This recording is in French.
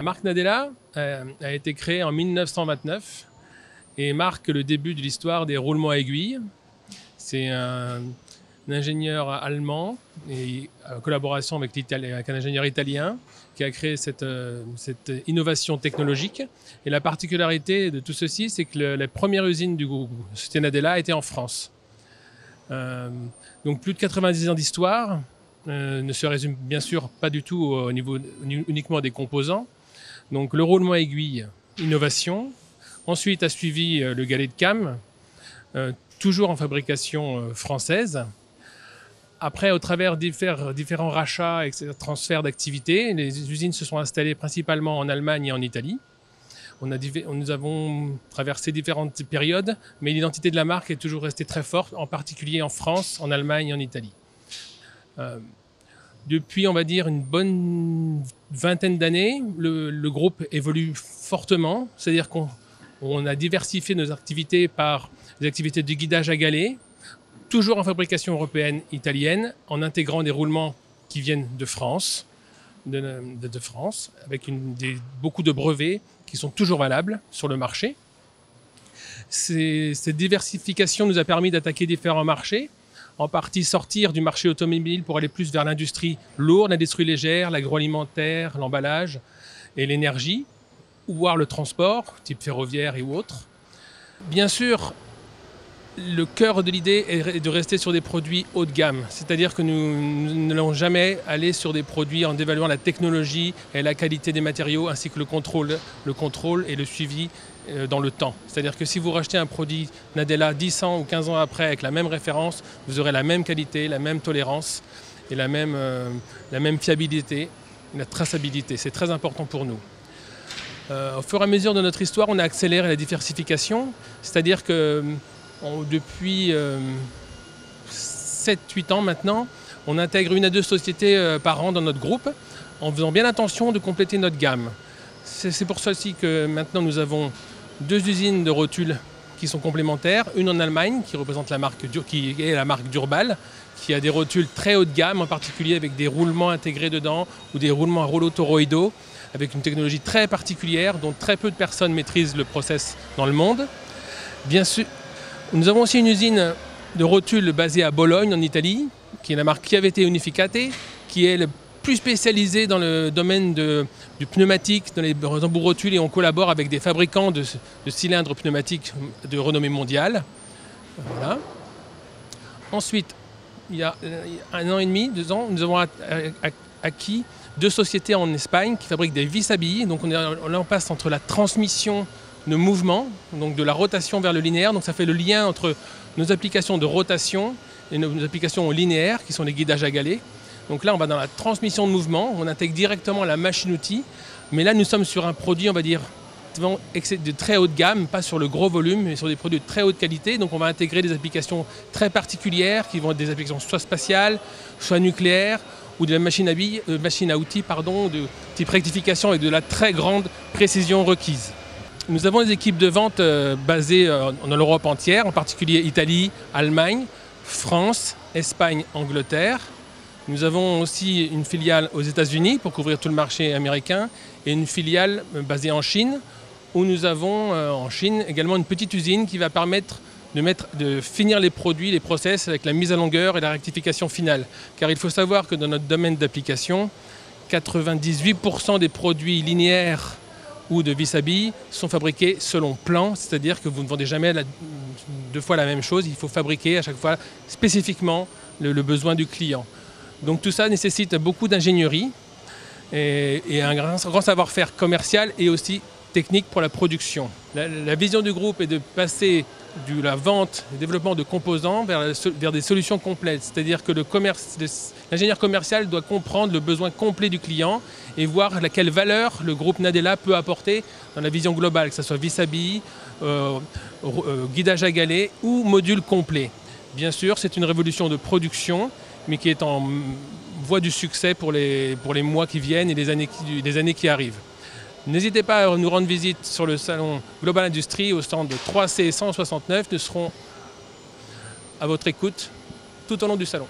La marque Nadella a été créée en 1929 et marque le début de l'histoire des roulements à aiguilles. C'est un ingénieur allemand et en collaboration avec un ingénieur italien qui a créé cette innovation technologique. Et la particularité de tout ceci, c'est que la première usine du groupe Société Nadella était en France. Donc plus de 90 ans d'histoire, ne se résume bien sûr pas du tout au niveau uniquement des composants. Donc le roulement à aiguille, innovation. Ensuite a suivi le galet de cam, toujours en fabrication française. Après, au travers différents rachats et transferts d'activités, les usines se sont installées principalement en Allemagne et en Italie. Nous avons traversé différentes périodes, mais l'identité de la marque est toujours restée très forte, en particulier en France, en Allemagne et en Italie. Depuis, on va dire, une bonne vingtaine d'années, le groupe évolue fortement, c'est-à-dire qu'on a diversifié nos activités par des activités de guidage à galets, toujours en fabrication européenne, italienne, en intégrant des roulements qui viennent de France, de France, avec beaucoup de brevets qui sont toujours valables sur le marché. Cette diversification nous a permis d'attaquer différents marchés, en partie sortir du marché automobile pour aller plus vers l'industrie lourde, l'industrie légère, l'agroalimentaire, l'emballage et l'énergie, ou voir le transport, type ferroviaire et autres. Bien sûr, le cœur de l'idée est de rester sur des produits haut de gamme, c'est-à-dire que nous n'allons jamais aller sur des produits en dévaluant la technologie et la qualité des matériaux ainsi que le contrôle et le suivi dans le temps. C'est-à-dire que si vous rachetez un produit Nadella 10 ans ou 15 ans après avec la même référence, vous aurez la même qualité, la même tolérance et la même fiabilité, la traçabilité. C'est très important pour nous. Au fur et à mesure de notre histoire, on a accéléré la diversification, c'est-à-dire que depuis 7-8 ans maintenant, on intègre 1 à 2 sociétés par an dans notre groupe en faisant bien attention de compléter notre gamme. C'est pour ça aussi que maintenant nous avons 2 usines de rotules qui sont complémentaires, une en Allemagne qui représente qui est la marque Durbal, qui a des rotules très haut de gamme, en particulier avec des roulements intégrés dedans ou des roulements à rouleaux toroïdaux, avec une technologie très particulière dont très peu de personnes maîtrisent le process dans le monde. Bien sûr, nous avons aussi une usine de rotules basée à Bologne, en Italie, qui est la marque Chiavette Unificate, qui est le plus spécialisée dans le domaine du pneumatique, dans les embouts rotules, et on collabore avec des fabricants de cylindres pneumatiques de renommée mondiale. Voilà. Ensuite, il y a 1 an et demi, 2 ans, nous avons acquis 2 sociétés en Espagne qui fabriquent des vis à billes. Donc là, on passe entre la transmission de mouvement, donc de la rotation vers le linéaire. Donc ça fait le lien entre nos applications de rotation et nos applications linéaires, qui sont les guidages à galets. Donc là, on va dans la transmission de mouvement, on intègre directement la machine-outil. Mais là, nous sommes sur un produit, on va dire, de très haute gamme, pas sur le gros volume, mais sur des produits de très haute qualité. Donc on va intégrer des applications très particulières, qui vont être des applications soit spatiales, soit nucléaires, ou de la machine à outils, de type rectification avec de la très grande précision requise. Nous avons des équipes de vente basées dans l'Europe entière, en particulier Italie, Allemagne, France, Espagne, Angleterre. Nous avons aussi une filiale aux États-Unis pour couvrir tout le marché américain et une filiale basée en Chine, où nous avons en Chine également une petite usine qui va permettre de finir les produits, les process avec la mise à longueur et la rectification finale. Car il faut savoir que dans notre domaine d'application, 98% des produits linéaires ou de vis à billes sont fabriqués selon plan, c'est-à-dire que vous ne vendez jamais 2 fois la même chose, il faut fabriquer à chaque fois spécifiquement le besoin du client. Donc tout ça nécessite beaucoup d'ingénierie et un grand savoir-faire commercial et aussi technique pour la production. La vision du groupe est de passer de la vente et développement de composants vers des solutions complètes. C'est-à-dire que l'ingénieur commercial doit comprendre le besoin complet du client et voir quelle valeur le groupe Nadella peut apporter dans la vision globale, que ce soit vis à billes, guidage à galets ou module complet. Bien sûr, c'est une révolution de production, mais qui est en voie du succès pour les mois qui viennent et les années qui arrivent. N'hésitez pas à nous rendre visite sur le salon Global Industries au stand de 3C 169. Nous serons à votre écoute tout au long du salon.